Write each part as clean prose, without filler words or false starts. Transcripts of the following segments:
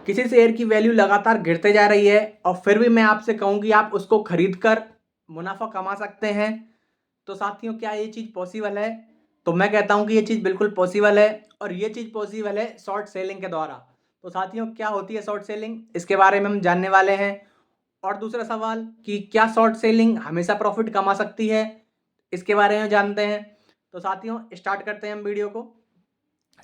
किसी शेयर की वैल्यू लगातार गिरते जा रही है और फिर भी मैं आपसे कहूँ कि आप उसको खरीद कर मुनाफा कमा सकते हैं, तो साथियों क्या ये चीज़ पॉसिबल है? तो मैं कहता हूँ कि ये चीज़ बिल्कुल पॉसिबल है और ये चीज़ पॉसिबल है शॉर्ट सेलिंग के द्वारा। तो साथियों क्या होती है शॉर्ट सेलिंग? इसके बारे में हम जानने वाले हैं। और दूसरा सवाल कि क्या शॉर्ट सेलिंग हमेशा प्रॉफिट कमा सकती है? इसके बारे में जानते हैं। तो साथियों स्टार्ट करते हैं हम वीडियो को।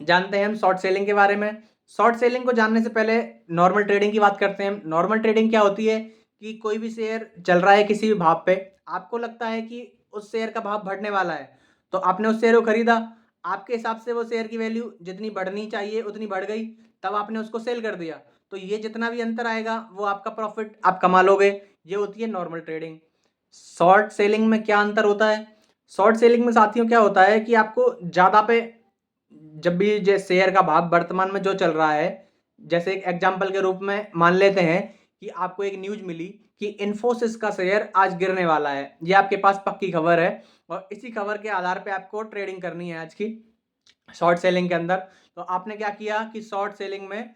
जानते हैं हम शॉर्ट सेलिंग के बारे में। शॉर्ट सेलिंग को जानने से पहले नॉर्मल ट्रेडिंग की बात करते हैं। नॉर्मल ट्रेडिंग क्या होती है कि कोई भी शेयर चल रहा है किसी भी भाव पे, आपको लगता है कि उस शेयर का भाव बढ़ने वाला है, तो आपने उस शेयर को खरीदा। आपके हिसाब से वो शेयर की वैल्यू जितनी बढ़नी चाहिए उतनी बढ़ गई, तब आपने उसको सेल कर दिया। तो ये जितना भी अंतर आएगा वो आपका प्रॉफिट आप कमा लोगे। ये होती है नॉर्मल ट्रेडिंग। शॉर्ट सेलिंग में क्या अंतर होता है? शॉर्ट सेलिंग में साथियों क्या होता है कि आपको ज़्यादा पे जब भी जैसे शेयर का भाव वर्तमान में जो चल रहा है, जैसे एक एग्जांपल के रूप में मान लेते हैं कि आपको एक न्यूज़ मिली कि इन्फोसिस का शेयर आज गिरने वाला है। ये आपके पास पक्की खबर है और इसी खबर के आधार पे आपको ट्रेडिंग करनी है आज की शॉर्ट सेलिंग के अंदर। तो आपने क्या किया कि शॉर्ट सेलिंग में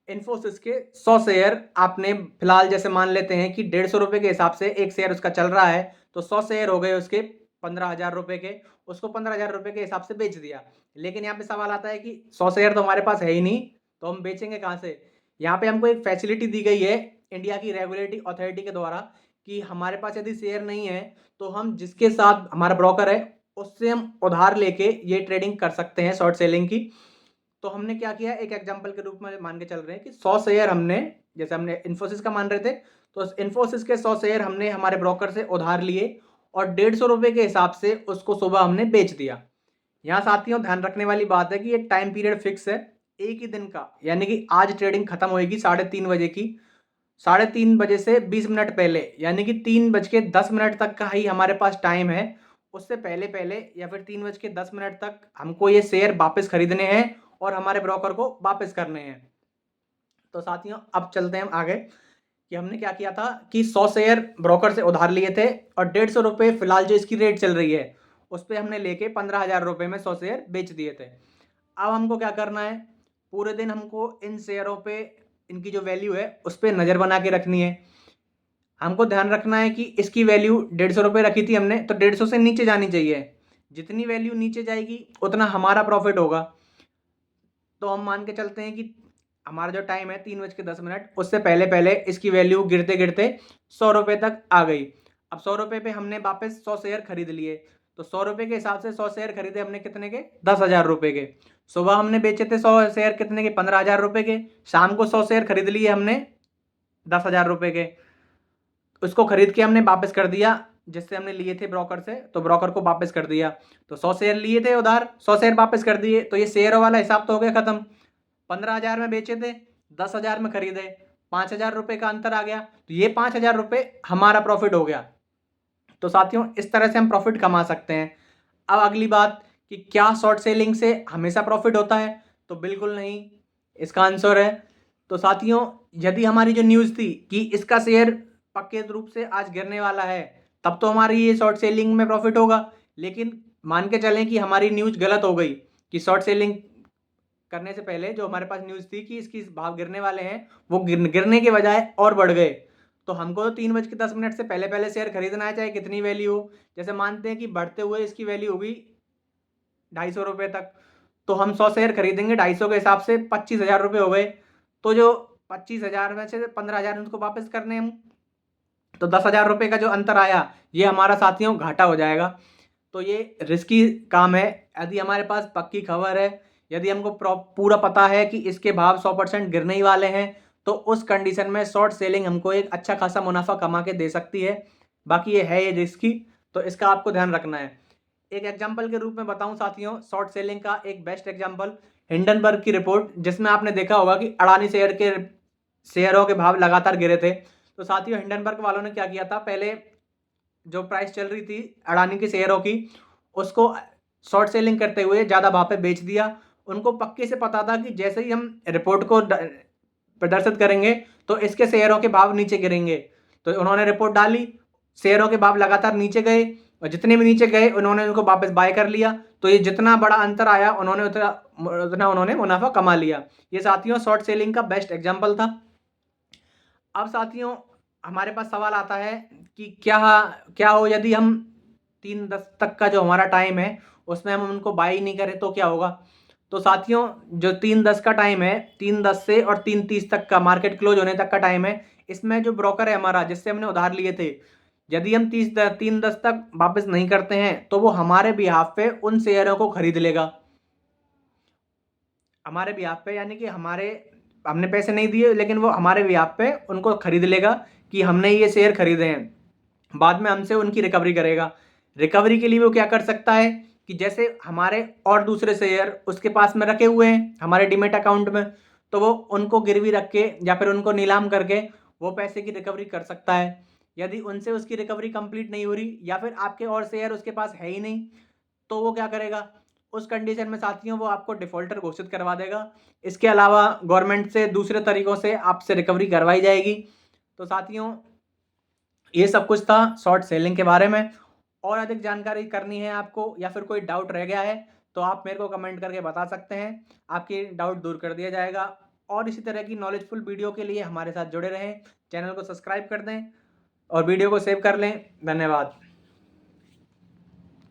इन्फोसिस के 100 शेयर आपने फिलहाल जैसे मान लेते हैं कि 150 रुपए के हिसाब से एक शेयर उसका चल रहा है, तो 100 शेयर हो गए उसके 15,000 रुपए के। उसको 15,000 रुपए के हिसाब से बेच दिया। लेकिन यहाँ पे सवाल आता है कि 100 शेयर तो हमारे पास है ही नहीं, तो हम बेचेंगे कहाँ से? यहाँ पे हमको एक फैसिलिटी दी गई है इंडिया की रेगुलेटरी अथॉरिटी के द्वारा कि हमारे पास यदि शेयर नहीं है तो हम जिसके साथ हमारा ब्रोकर है उससे हम उधार लेके ये ट्रेडिंग कर सकते हैं शॉर्ट सेलिंग की। तो हमने क्या किया, एक एग्जांपल के रूप में मान के चल रहे हैं कि 100 शेयर हमने, जैसे हमने इन्फोसिस का मान रहे थे, तो इन्फोसिस के 100 शेयर हमने हमारे ब्रोकर से उधार लिए और 150 रुपए के हिसाब से उसको सुबह हमने बेच दिया। यहाँ साथियों ध्यान रखने वाली बात है कि एक टाइम पीरियड फिक्स है एक ही दिन का, यानी कि आज ट्रेडिंग खत्म होगी 3:30 बजे की। 3:30 बजे से 20 मिनट पहले, यानी कि 3:10 तक का ही हमारे पास टाइम है। उससे पहले पहले या फिर 3:10 तक हमको ये शेयर वापस खरीदने हैं और हमारे ब्रोकर को वापस करने हैं। तो साथियों अब चलते हैं हम आगे कि हमने क्या किया था कि 100 शेयर ब्रोकर से उधार लिए थे और 150 रुपये फिलहाल जो इसकी रेट चल रही है उस पर हमने लेके 15,000 रुपये में 100 शेयर बेच दिए थे। अब हमको क्या करना है, पूरे दिन हमको इन शेयरों पे इनकी जो वैल्यू है उस पर नज़र बना के रखनी है। हमको ध्यान रखना है कि इसकी वैल्यू 150 रुपये रखी थी हमने, तो 150 से नीचे जानी चाहिए। जितनी वैल्यू नीचे जाएगी उतना हमारा प्रॉफिट होगा। तो हम मान के चलते हैं कि हमारा जो टाइम है 3:10 उससे पहले पहले इसकी वैल्यू गिरते गिरते 100 रुपये तक आ गई। अब 100 रुपये पे हमने वापस 100 शेयर खरीद लिए। तो 100 रुपये के हिसाब से 100 शेयर खरीदे हमने कितने के? 10,000 रुपये के। सुबह हमने बेचे थे 100 शेयर कितने के? 15,000 रुपये के। शाम को 100 शेयर खरीद लिए हमने 10,000 रुपये के। उसको खरीद के हमने वापस कर दिया जिससे हमने लिए थे ब्रोकर से, तो ब्रोकर को वापस कर दिया। तो 100 शेयर लिए थे उधार, 100 शेयर वापस कर दिए, तो ये शेयर वाला हिसाब तो हो गया खत्म। 15,000 में बेचे थे, 10,000 में खरीदे, 5,000 रुपये का अंतर आ गया, तो ये 5,000 रुपये हमारा प्रॉफिट हो गया। तो साथियों इस तरह से हम प्रॉफिट कमा सकते हैं। अब अगली बात कि क्या शॉर्ट सेलिंग से हमेशा प्रॉफिट होता है? तो बिल्कुल नहीं, इसका आंसर है। तो साथियों यदि हमारी जो न्यूज़ थी कि इसका शेयर पक्के रूप से आज गिरने वाला है, तब तो हमारी ये शॉर्ट सेलिंग में प्रॉफिट होगा। लेकिन मान के चलें कि हमारी न्यूज़ गलत हो गई कि शॉर्ट सेलिंग करने से पहले जो हमारे पास न्यूज़ थी कि इसकी भाव गिरने वाले हैं, वो गिरने के बजाय और बढ़ गए, तो हमको तो 3:10 से पहले पहले शेयर खरीदना है, चाहे कितनी वैल्यू हो। जैसे मानते हैं कि बढ़ते हुए इसकी वैल्यू होगी 250 रुपये तक, तो हम 100 शेयर खरीदेंगे 250 के हिसाब से 25,000 रुपये हो गए। तो जो 25,000 में से 15,000 उसको वापस करने हम, तो 10,000 रुपये का जो अंतर आया ये हमारा साथियों घाटा हो जाएगा। तो ये रिस्की काम है। यदि हमारे पास पक्की खबर है, यदि हमको पूरा पता है कि इसके भाव 100% गिरने ही वाले हैं, तो उस कंडीशन में शॉर्ट सेलिंग हमको एक अच्छा खासा मुनाफा कमा के दे सकती है। बाकी ये है ये रिस्की, तो इसका आपको ध्यान रखना है। एक एग्जांपल के रूप में बताऊं साथियों शॉर्ट सेलिंग का एक बेस्ट एग्जांपल हिंडनबर्ग की रिपोर्ट, जिसमें आपने देखा होगा कि अडानी शेयरों के भाव लगातार गिरे थे। तो साथियों हिंडनबर्ग वालों ने क्या किया था, पहले जो प्राइस चल रही थी अडानी के शेयरों की उसको शॉर्ट सेलिंग करते हुए ज़्यादा भाव पे बेच दिया। उनको पक्के से पता था कि जैसे ही हम रिपोर्ट को प्रदर्शित करेंगे तो इसके शेयरों के भाव नीचे गिरेंगे। तो उन्होंने रिपोर्ट डाली, शेयरों के भाव लगातार नीचे गए। और जितने भी नीचे गए उन्होंने उनको वापस बाय कर लिया। तो ये जितना बड़ा अंतर आया उन्होंने उतना उन्होंने मुनाफा कमा लिया। ये साथियों शॉर्ट सेलिंग का बेस्ट एग्जाम्पल था। अब साथियों हमारे पास सवाल आता है कि क्या हो यदि हम 3:10 तक का जो हमारा टाइम है उसमें हम उनको बाई नहीं करें तो क्या होगा। तो साथियों जो 3:10 का टाइम है, 3:10 से और 3:30 तक का मार्केट क्लोज होने तक का टाइम है, इसमें जो ब्रोकर है हमारा जिससे हमने उधार लिए थे, यदि हम 3:10 तक वापस नहीं करते हैं तो वो हमारे बिहाफ पे उन शेयरों को खरीद लेगा। हमारे बिहाफ पे यानी कि हमने पैसे नहीं दिए लेकिन वो हमारे बिहाफ पे उनको खरीद लेगा कि हमने ये शेयर खरीदे हैं। बाद में हमसे उनकी रिकवरी करेगा। रिकवरी के लिए वो क्या कर सकता है कि जैसे हमारे और दूसरे शेयर उसके पास में रखे हुए हैं हमारे डीमेट अकाउंट में, तो वो उनको गिरवी रख के या फिर उनको नीलाम करके वो पैसे की रिकवरी कर सकता है। यदि उनसे उसकी रिकवरी कंप्लीट नहीं हो रही या फिर आपके और शेयर उसके पास है ही नहीं, तो वो क्या करेगा, उस कंडीशन में साथियों वो आपको डिफॉल्टर घोषित करवा देगा। इसके अलावा गवर्नमेंट से दूसरे तरीकों से आपसे रिकवरी करवाई जाएगी। तो साथियों ये सब कुछ था शॉर्ट सेलिंग के बारे में। और अधिक जानकारी करनी है आपको या फिर कोई डाउट रह गया है तो आप मेरे को कमेंट करके बता सकते हैं, आपकी डाउट दूर कर दिया जाएगा। और इसी तरह की नॉलेजफुल वीडियो के लिए हमारे साथ जुड़े रहें, चैनल को सब्सक्राइब कर दें और वीडियो को सेव कर लें। धन्यवाद।